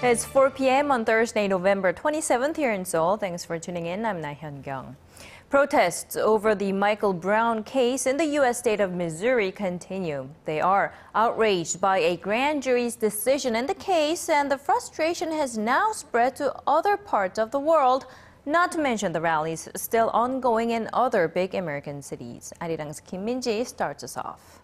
It's 4 p.m. on Thursday, November 27th here in Seoul. Thanks for tuning in. I'm Laah Hyun-kyung. Protests over the Michael Brown case in the U.S. state of Missouri continue. They are outraged by a grand jury's decision in the case, and the frustration has now spread to other parts of the world, not to mention the rallies still ongoing in other big American cities. ARIRANG's Kim Min-ji starts us off.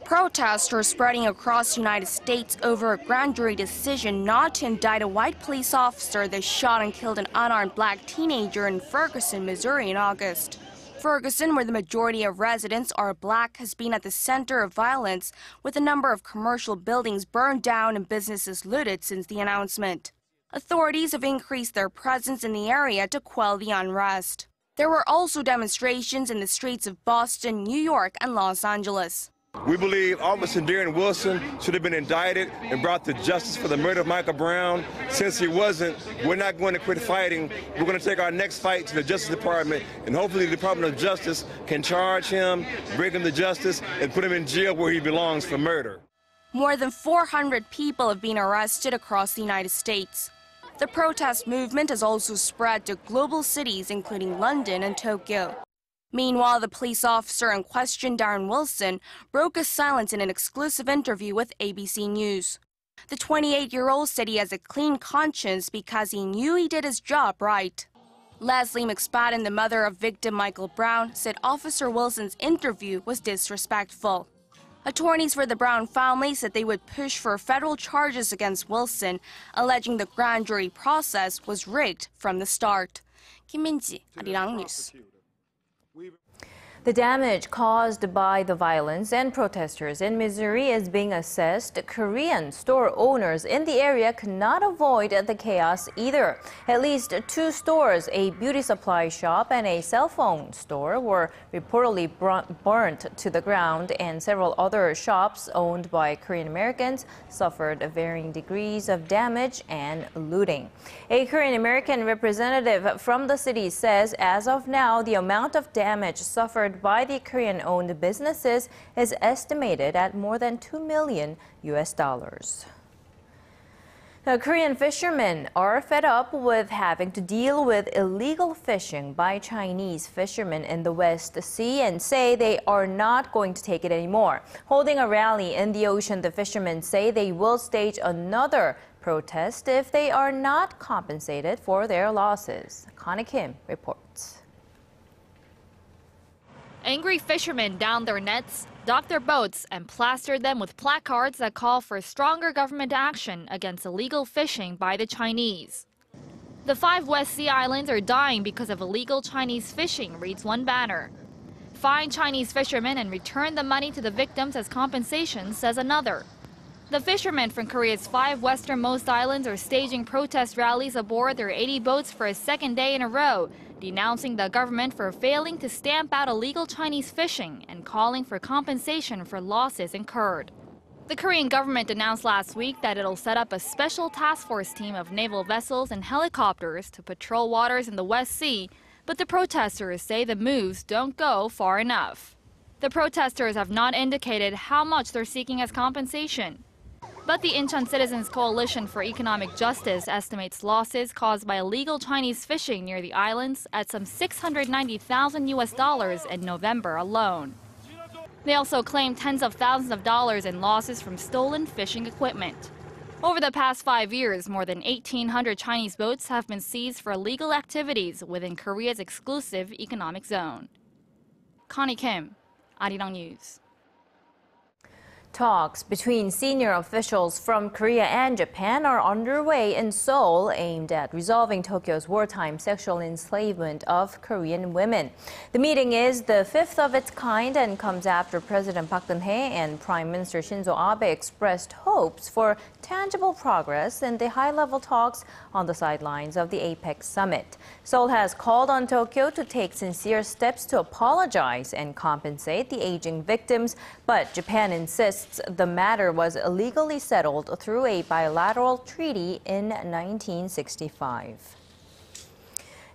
Protests are spreading across the United States over a grand jury decision not to indict a white police officer that shot and killed an unarmed black teenager in Ferguson, Missouri in August. Ferguson, where the majority of residents are black, has been at the center of violence, with a number of commercial buildings burned down and businesses looted since the announcement. Authorities have increased their presence in the area to quell the unrest. There were also demonstrations in the streets of Boston, New York, and Los Angeles. We believe Officer Darren Wilson should have been indicted and brought to justice for the murder of Michael Brown. Since he wasn't, we're not going to quit fighting. We're going to take our next fight to the Justice Department, and hopefully the Department of Justice can charge him, bring him to justice, and put him in jail where he belongs for murder. More than 400 people have been arrested across the United States. The protest movement has also spread to global cities, including London and Tokyo. Meanwhile, the police officer in question, Darren Wilson, broke his silence in an exclusive interview with ABC News. The 28-year-old said he has a clean conscience because he knew he did his job right. Leslie McSpadden, the mother of victim Michael Brown, said Officer Wilson's interview was disrespectful. Attorneys for the Brown family said they would push for federal charges against Wilson, alleging the grand jury process was rigged from the start. Kim Min-ji, ARIRANG News. The damage caused by the violence and protesters in Missouri is being assessed. Korean store owners in the area could not avoid the chaos either. At least 2 stores, a beauty supply shop and a cell phone store, were reportedly burnt to the ground, and several other shops owned by Korean Americans suffered varying degrees of damage and looting. A Korean American representative from the city says as of now, the amount of damage suffered by the Korean-owned businesses is estimated at more than $2 million. Now, Korean fishermen are fed up with having to deal with illegal fishing by Chinese fishermen in the West Sea and say they are not going to take it anymore. Holding a rally in the ocean, the fishermen say they will stage another protest if they are not compensated for their losses. Connie Kim reports. Angry fishermen downed their nets, docked their boats, and plastered them with placards that call for stronger government action against illegal fishing by the Chinese. The 5 West Sea islands are dying because of illegal Chinese fishing, reads one banner. Find Chinese fishermen and return the money to the victims as compensation, says another. The fishermen from Korea's 5 westernmost islands are staging protest rallies aboard their 80 boats for a second day in a row, denouncing the government for failing to stamp out illegal Chinese fishing and calling for compensation for losses incurred. The Korean government announced last week that it'll set up a special task force team of naval vessels and helicopters to patrol waters in the West Sea, but the protesters say the moves don't go far enough. The protesters have not indicated how much they're seeking as compensation. But the Incheon Citizens Coalition for Economic Justice estimates losses caused by illegal Chinese fishing near the islands at some $690,000 in November alone. They also claim tens of thousands of dollars in losses from stolen fishing equipment. Over the past 5 years, more than 1,800 Chinese boats have been seized for illegal activities within Korea's exclusive economic zone. Connie Kim, ARIRANG News. Talks between senior officials from Korea and Japan are underway in Seoul, aimed at resolving Tokyo's wartime sexual enslavement of Korean women. The meeting is the 5th of its kind and comes after President Park Geun-hye and Prime Minister Shinzo Abe expressed hopes for tangible progress in the high-level talks on the sidelines of the APEC summit. Seoul has called on Tokyo to take sincere steps to apologize and compensate the aging victims, but Japan insists the matter was illegally settled through a bilateral treaty in 1965.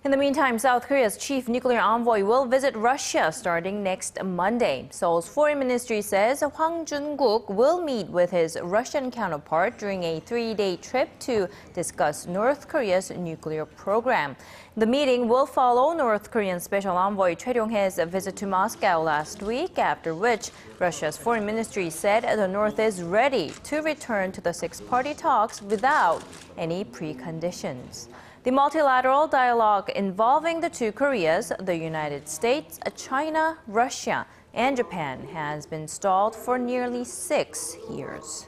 In the meantime, South Korea's chief nuclear envoy will visit Russia starting next Monday. Seoul's foreign ministry says Hwang Jun-guk will meet with his Russian counterpart during a 3-day trip to discuss North Korea's nuclear program. The meeting will follow North Korean Special Envoy Choi Ryong-hae's visit to Moscow last week, after which Russia's foreign ministry said the North is ready to return to the six-party talks without any preconditions. The multilateral dialogue involving the two Koreas, the United States, China, Russia, and Japan has been stalled for nearly 6 years.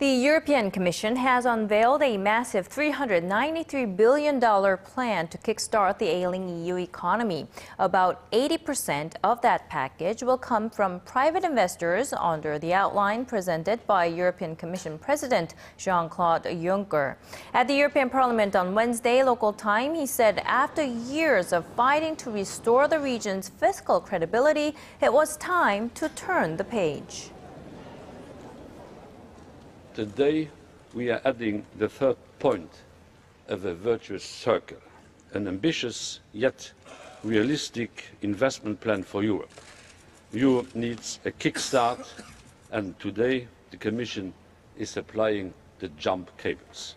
The European Commission has unveiled a massive $393 billion plan to kickstart the ailing EU economy. About 80% of that package will come from private investors under the outline presented by European Commission President Jean-Claude Juncker. At the European Parliament on Wednesday local time, he said after years of fighting to restore the region's fiscal credibility, it was time to turn the page. Today, we are adding the third point of a virtuous circle, an ambitious yet realistic investment plan for Europe. Europe needs a kickstart, and today the Commission is applying the jump cables.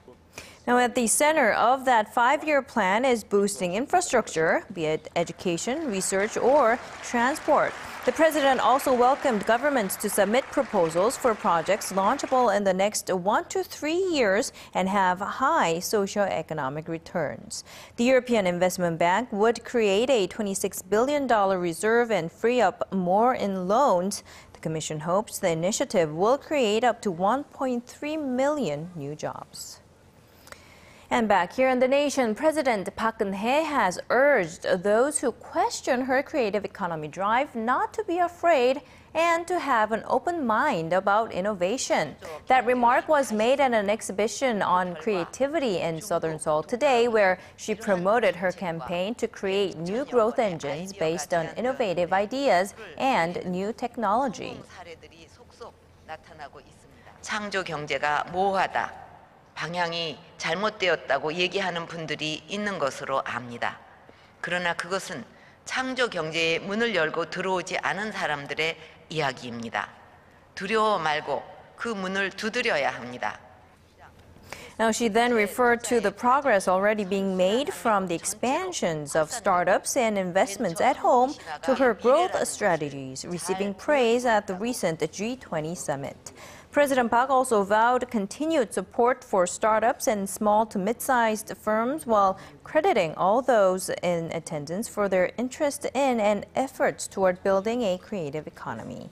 Now, at the center of that 5-year plan is boosting infrastructure, be it education, research, or transport. The president also welcomed governments to submit proposals for projects launchable in the next 1 to 3 years and have high socio-economic returns. The European Investment Bank would create a $26 billion reserve and free up more in loans. The Commission hopes the initiative will create up to 1.3 million new jobs. And back here in the nation, President Park Geun-hye has urged those who question her creative economy drive not to be afraid and to have an open mind about innovation. That remark was made at an exhibition on creativity in southern Seoul today, where she promoted her campaign to create new growth engines based on innovative ideas and new technology. 창조 경제가 모호하다. 방향이 잘못되었다고 얘기하는 분들이 있는 것으로 압니다. 그러나 그것은 창조 경제의 문을 열고 들어오지 않은 사람들의 이야기입니다. 두려워 말고 그 문을 두드려야 합니다. Now, she then referred to the progress already being made from the expansions of startups and investments at home to her growth strategies, receiving praise at the recent G20 summit. President Park also vowed continued support for startups and small to mid-sized firms while crediting all those in attendance for their interest in and efforts toward building a creative economy.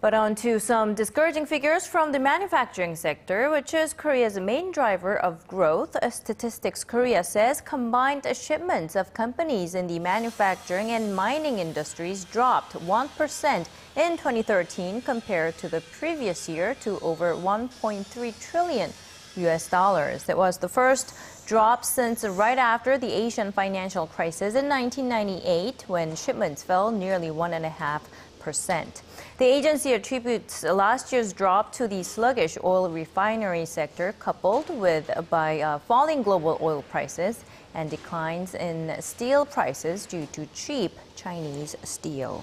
But on to some discouraging figures from the manufacturing sector, which is Korea's main driver of growth. Statistics Korea says combined shipments of companies in the manufacturing and mining industries dropped 1% in 2013 compared to the previous year to over $1.3 trillion. It was the first drop since right after the Asian financial crisis in 1998, when shipments fell nearly 1.5%. The agency attributes last year's drop to the sluggish oil refinery sector, coupled with falling global oil prices and declines in steel prices due to cheap Chinese steel.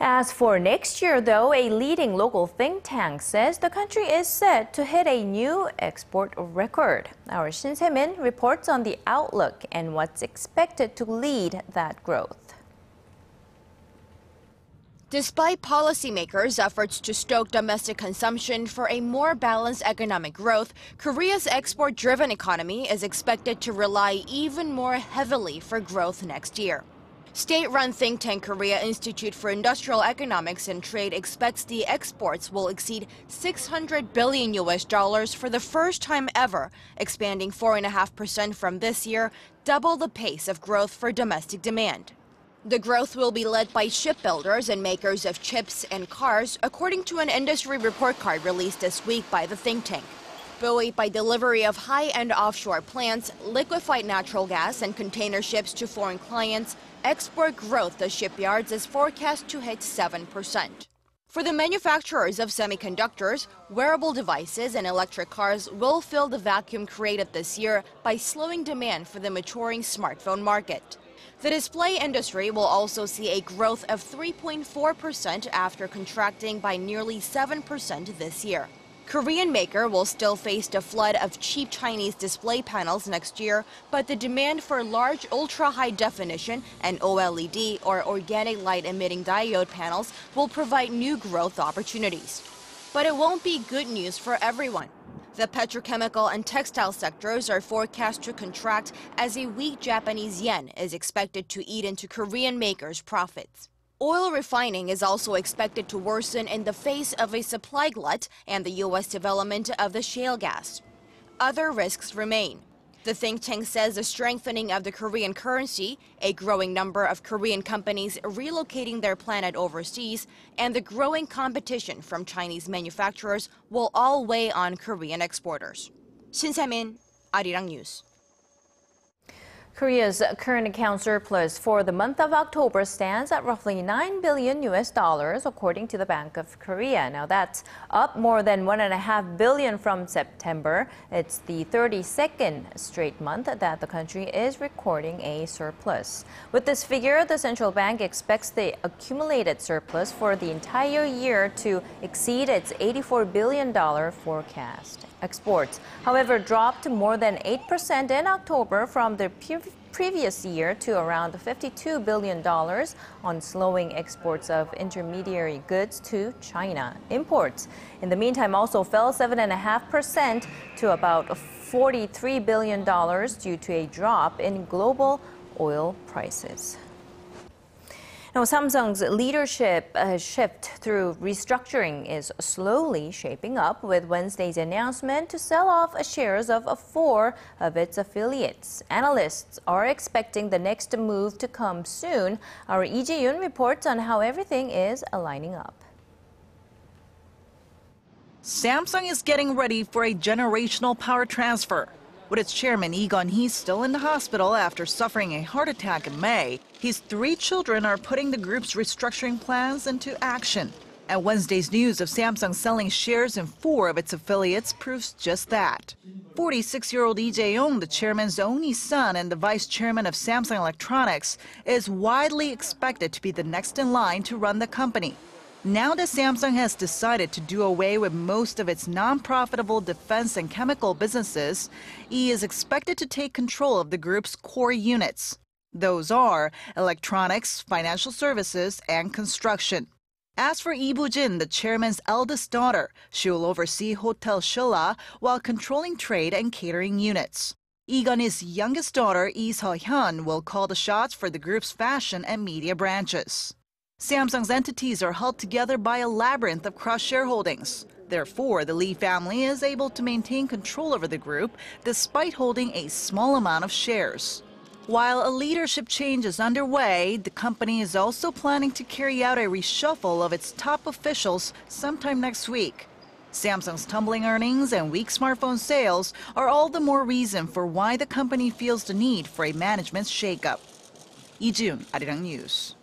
As for next year, though, a leading local think tank says the country is set to hit a new export record. Our Shin Se-min reports on the outlook and what's expected to lead that growth. Despite policymakers' efforts to stoke domestic consumption for a more balanced economic growth, Korea's export-driven economy is expected to rely even more heavily for growth next year. State-run think tank Korea Institute for Industrial Economics and Trade expects the exports will exceed $600 billion for the first time ever, expanding 4.5% from this year, double the pace of growth for domestic demand. The growth will be led by shipbuilders and makers of chips and cars, according to an industry report card released this week by the think tank. Buoyed by delivery of high-end offshore plants, liquefied natural gas, and container ships to foreign clients, export growth to shipyards is forecast to hit 7%. For the manufacturers of semiconductors, wearable devices, and electric cars will fill the vacuum created this year by slowing demand for the maturing smartphone market. The display industry will also see a growth of 3.4% after contracting by nearly 7% this year. Korean maker will still face a flood of cheap Chinese display panels next year, but the demand for large ultra-high definition and OLED or organic light-emitting diode panels will provide new growth opportunities. But it won't be good news for everyone. The petrochemical and textile sectors are forecast to contract as a weak Japanese yen is expected to eat into Korean makers' profits. Oil refining is also expected to worsen in the face of a supply glut and the U.S. development of the shale gas. Other risks remain. The think tank says the strengthening of the Korean currency, a growing number of Korean companies relocating their plant overseas, and the growing competition from Chinese manufacturers will all weigh on Korean exporters. Shin Se-min, ARIRANG News. Korea's current account surplus for the month of October stands at roughly $9 billion, according to the Bank of Korea. Now that's up more than $1.5 billion from September. It's the 32nd straight month that the country is recording a surplus. With this figure, the central bank expects the accumulated surplus for the entire year to exceed its $84 billion forecast. Exports, however, dropped more than 8% in October from the previous year to around $52 billion on slowing exports of intermediary goods to China. Imports, in the meantime, also fell 7.5% to about $43 billion due to a drop in global oil prices. Now, Samsung's leadership shift through restructuring is slowly shaping up, with Wednesday's announcement to sell off shares of 4 of its affiliates. Analysts are expecting the next move to come soon. Our Lee Ji-yoon reports on how everything is lining up. Samsung is getting ready for a generational power transfer. With its chairman Lee Gun-hee still in the hospital after suffering a heart attack in May, his 3 children are putting the group's restructuring plans into action. And Wednesday's news of Samsung selling shares in 4 of its affiliates proves just that. 46-year-old Lee Jae-yong, the chairman's only son and the vice chairman of Samsung Electronics, is widely expected to be the next in line to run the company. Now that Samsung has decided to do away with most of its non-profitable defense and chemical businesses, Lee is expected to take control of the group's core units. Those are electronics, financial services, and construction. As for Lee Bu-jin, the chairman's eldest daughter, she will oversee Hotel Shola while controlling trade and catering units. Lee Gun-hee's youngest daughter, Lee Se-hyun, will call the shots for the group's fashion and media branches. Samsung's entities are held together by a labyrinth of cross-shareholdings. Therefore, the Lee family is able to maintain control over the group despite holding a small amount of shares. While a leadership change is underway, the company is also planning to carry out a reshuffle of its top officials sometime next week. Samsung's tumbling earnings and weak smartphone sales are all the more reason for why the company feels the need for a management shakeup. Lee Ji-yoon, ARIRANG News.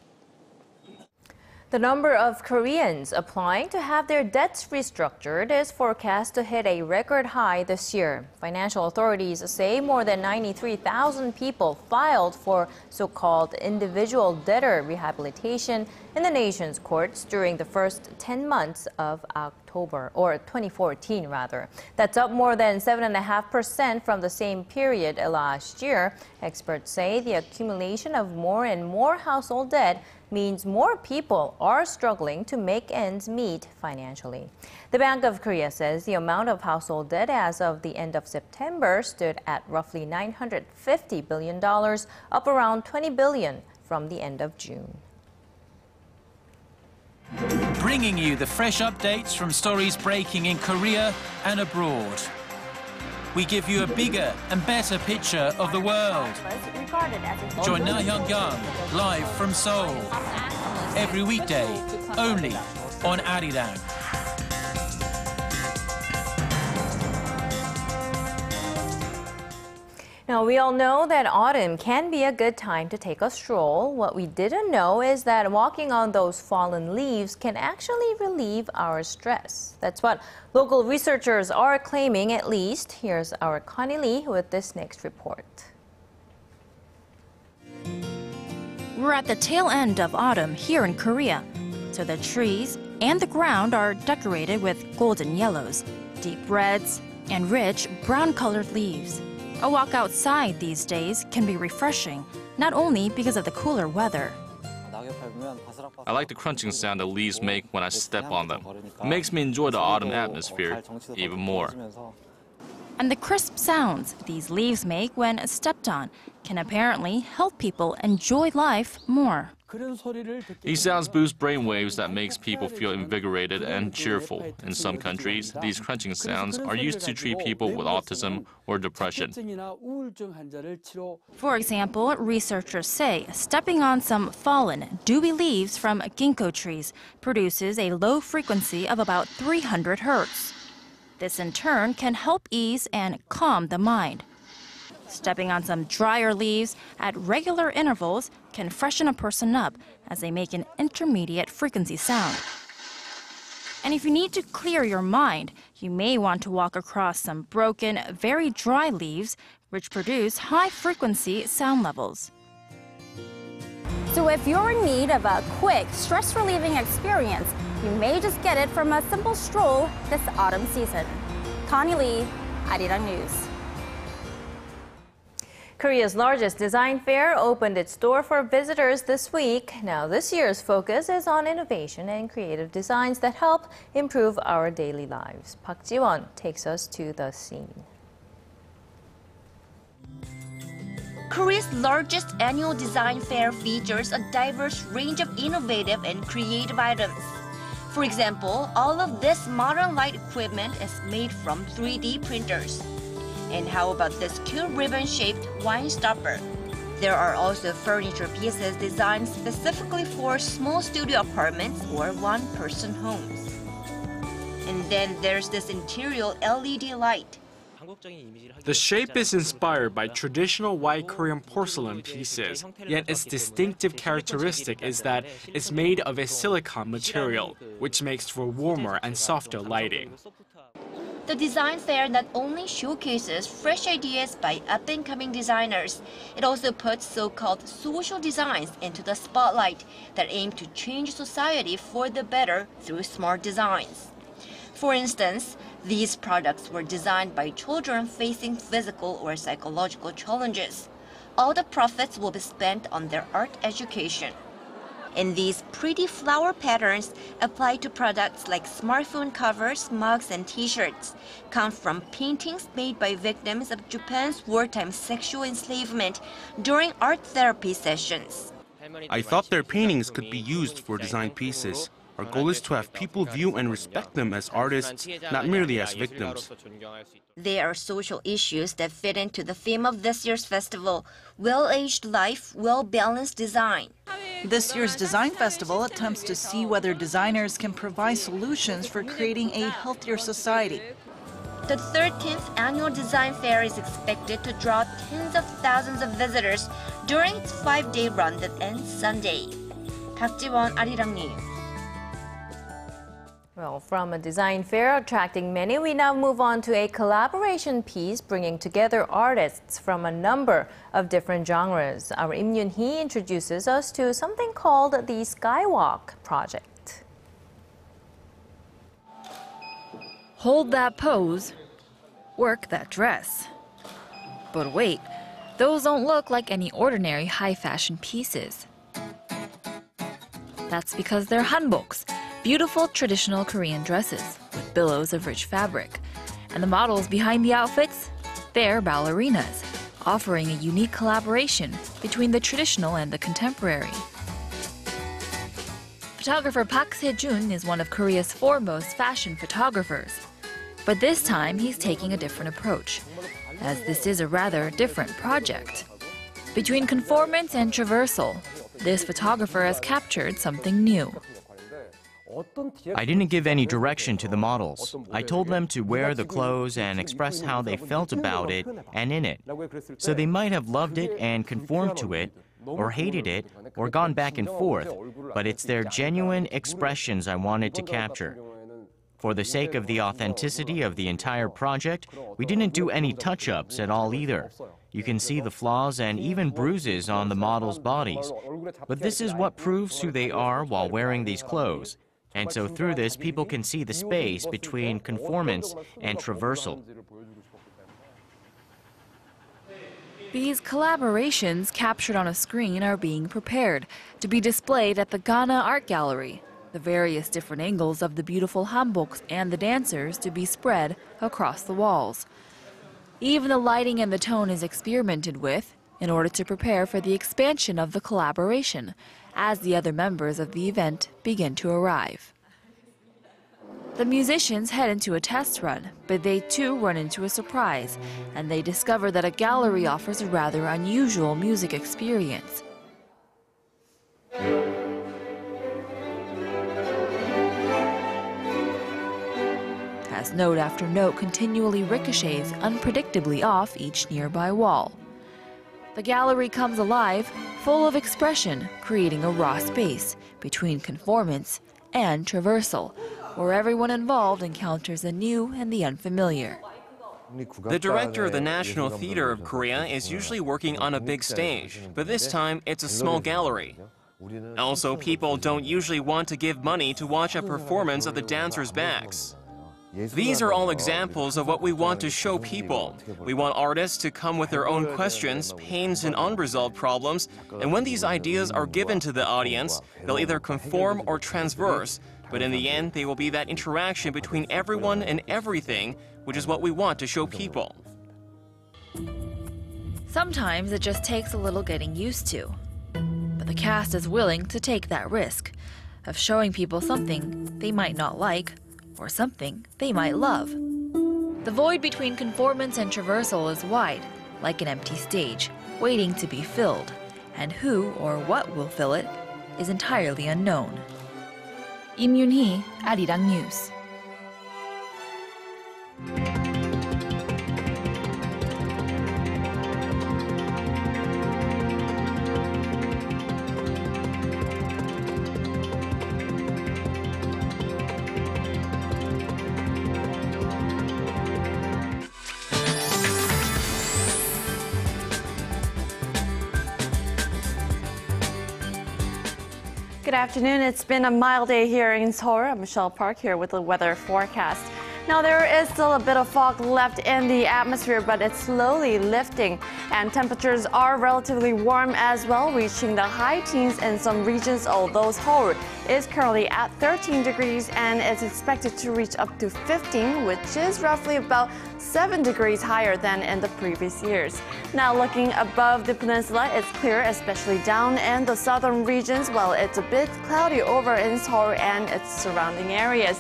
The number of Koreans applying to have their debts restructured is forecast to hit a record high this year. Financial authorities say more than 93,000 people filed for so-called individual debtor rehabilitation in the nation's courts during the first 10 months of October, or 2014 rather. That's up more than 7.5% from the same period last year. Experts say the accumulation of more and more household debt means more people are struggling to make ends meet financially. The Bank of Korea says the amount of household debt as of the end of September stood at roughly $950 billion, up around $20 billion from the end of June. Bringing you the fresh updates from stories breaking in Korea and abroad. We give you a bigger and better picture of the world. Join Laah Hyun-kyung live from Seoul. Every weekday, only on ARIRANG. Now, we all know that autumn can be a good time to take a stroll. What we didn't know is that walking on those fallen leaves can actually relieve our stress. That's what local researchers are claiming, at least. Here's our Connie Lee with this next report. We're at the tail end of autumn here in Korea, so the trees and the ground are decorated with golden yellows, deep reds, and rich brown-colored leaves. A walk outside these days can be refreshing, not only because of the cooler weather. I like the crunching sound the leaves make when I step on them. It makes me enjoy the autumn atmosphere even more. And the crisp sounds these leaves make when stepped on can apparently help people enjoy life more. These sounds boost brainwaves that makes people feel invigorated and cheerful. In some countries, these crunching sounds are used to treat people with autism or depression. For example, researchers say stepping on some fallen, dewy leaves from ginkgo trees produces a low frequency of about 300 hertz. This in turn can help ease and calm the mind. Stepping on some drier leaves at regular intervals can freshen a person up as they make an intermediate frequency sound. And if you need to clear your mind, you may want to walk across some broken, very dry leaves which produce high-frequency sound levels. So if you're in need of a quick, stress-relieving experience, you may just get it from a simple stroll this autumn season. Connie Lee, ARIRANG News. Korea's largest design fair opened its door for visitors this week. Now, this year's focus is on innovation and creative designs that help improve our daily lives. Park Ji-won takes us to the scene. Korea's largest annual design fair features a diverse range of innovative and creative items. For example, all of this modern light equipment is made from 3D printers. And how about this cute ribbon-shaped wine stopper? There are also furniture pieces designed specifically for small studio apartments or one-person homes. And then there's this interior LED light. The shape is inspired by traditional white Korean porcelain pieces, yet its distinctive characteristic is that it's made of a silicone material, which makes for warmer and softer lighting. The design fair not only showcases fresh ideas by up-and-coming designers, it also puts so-called social designs into the spotlight that aim to change society for the better through smart designs. For instance, these products were designed by children facing physical or psychological challenges. All the profits will be spent on their art education. And these pretty flower patterns apply to products like smartphone covers, mugs, and t-shirts, come from paintings made by victims of Japan's wartime sexual enslavement during art therapy sessions. I thought their paintings could be used for design pieces. Our goal is to have people view and respect them as artists, not merely as victims. There are social issues that fit into the theme of this year's festival: well-aged life, well-balanced design. This year's design festival attempts to see whether designers can provide solutions for creating a healthier society. The 13th annual design fair is expected to draw tens of thousands of visitors during its 5-day run that ends Sunday. Park Ji-won, ARIRANG News. Well, from a design fair attracting many, we now move on to a collaboration piece bringing together artists from a number of different genres. Our Im Yoon-hee introduces us to something called the Skywalk Project. Hold that pose, work that dress. But wait, those don't look like any ordinary high-fashion pieces. That's because they're hanboks, beautiful traditional Korean dresses with billows of rich fabric. And the models behind the outfits, they're ballerinas, offering a unique collaboration between the traditional and the contemporary. Photographer Park Se-jun is one of Korea's foremost fashion photographers. But this time, he's taking a different approach, as this is a rather different project. Between conformance and traversal, this photographer has captured something new. I didn't give any direction to the models. I told them to wear the clothes and express how they felt about it and in it. So they might have loved it and conformed to it, or hated it, or gone back and forth, but it's their genuine expressions I wanted to capture. For the sake of the authenticity of the entire project, we didn't do any touch-ups at all either. You can see the flaws and even bruises on the models' bodies. But this is what proves who they are while wearing these clothes. And so through this, people can see the space between conformance and traversal. These collaborations captured on a screen are being prepared to be displayed at the Ghana Art Gallery. The various different angles of the beautiful hanboks and the dancers to be spread across the walls. Even the lighting and the tone is experimented with in order to prepare for the expansion of the collaboration as the other members of the event begin to arrive. The musicians head into a test run, but they too run into a surprise, and they discover that a gallery offers a rather unusual music experience. As note after note continually ricochets unpredictably off each nearby wall. The gallery comes alive, full of expression, creating a raw space between conformance and traversal, where everyone involved encounters the new and the unfamiliar. The director of the National Theatre of Korea is usually working on a big stage, but this time it's a small gallery. Also, people don't usually want to give money to watch a performance of the dancers' backs. These are all examples of what we want to show people. We want artists to come with their own questions, pains, and unresolved problems, and when these ideas are given to the audience, they'll either conform or transverse, but in the end, they will be that interaction between everyone and everything, which is what we want to show people. Sometimes it just takes a little getting used to, but the cast is willing to take that risk of showing people something they might not like, or something they might love. The void between conformance and traversal is wide, like an empty stage, waiting to be filled, and who or what will fill it is entirely unknown. Im Yoon-hee, ARIRANG News. Good afternoon. It's been a mild day here in Seoul. I'm Michelle Park here with the weather forecast. Now, there is still a bit of fog left in the atmosphere, but it's slowly lifting, and temperatures are relatively warm as well, reaching the high teens in some regions, although Seoul is currently at 13 degrees and is expected to reach up to 15, which is roughly about 7 degrees higher than in the previous years. Now, looking above the peninsula, it's clear, especially down in the southern regions, while it's a bit cloudy over in Seoul and its surrounding areas.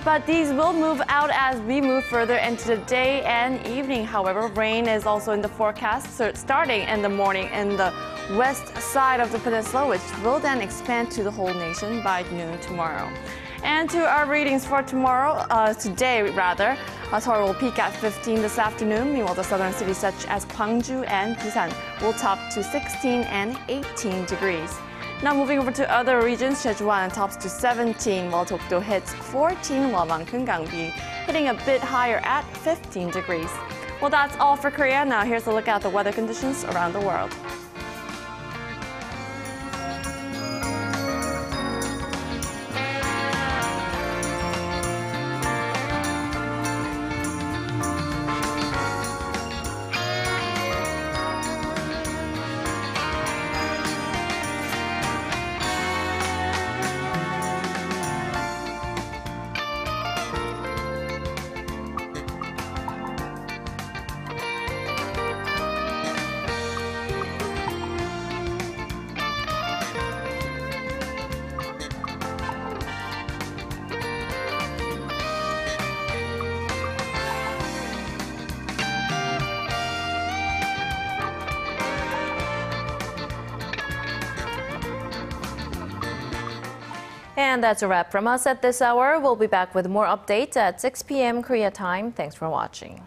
But these will move out as we move further into the day and evening. However, rain is also in the forecast, starting in the morning in the west side of the peninsula, which will then expand to the whole nation by noon tomorrow. And to our readings for today, Seoul will peak at 15 this afternoon. Meanwhile, the southern cities such as Gwangju and Busan will top to 16 and 18 degrees. Now moving over to other regions, Jejuan tops to 17, while Dokdo hits 14, while Bangkok Gangbi hitting a bit higher at 15 degrees. Well, that's all for Korea. Now here's a look at the weather conditions around the world. And that's a wrap from us at this hour. We'll be back with more updates at 6 p.m. Korea time. Thanks for watching.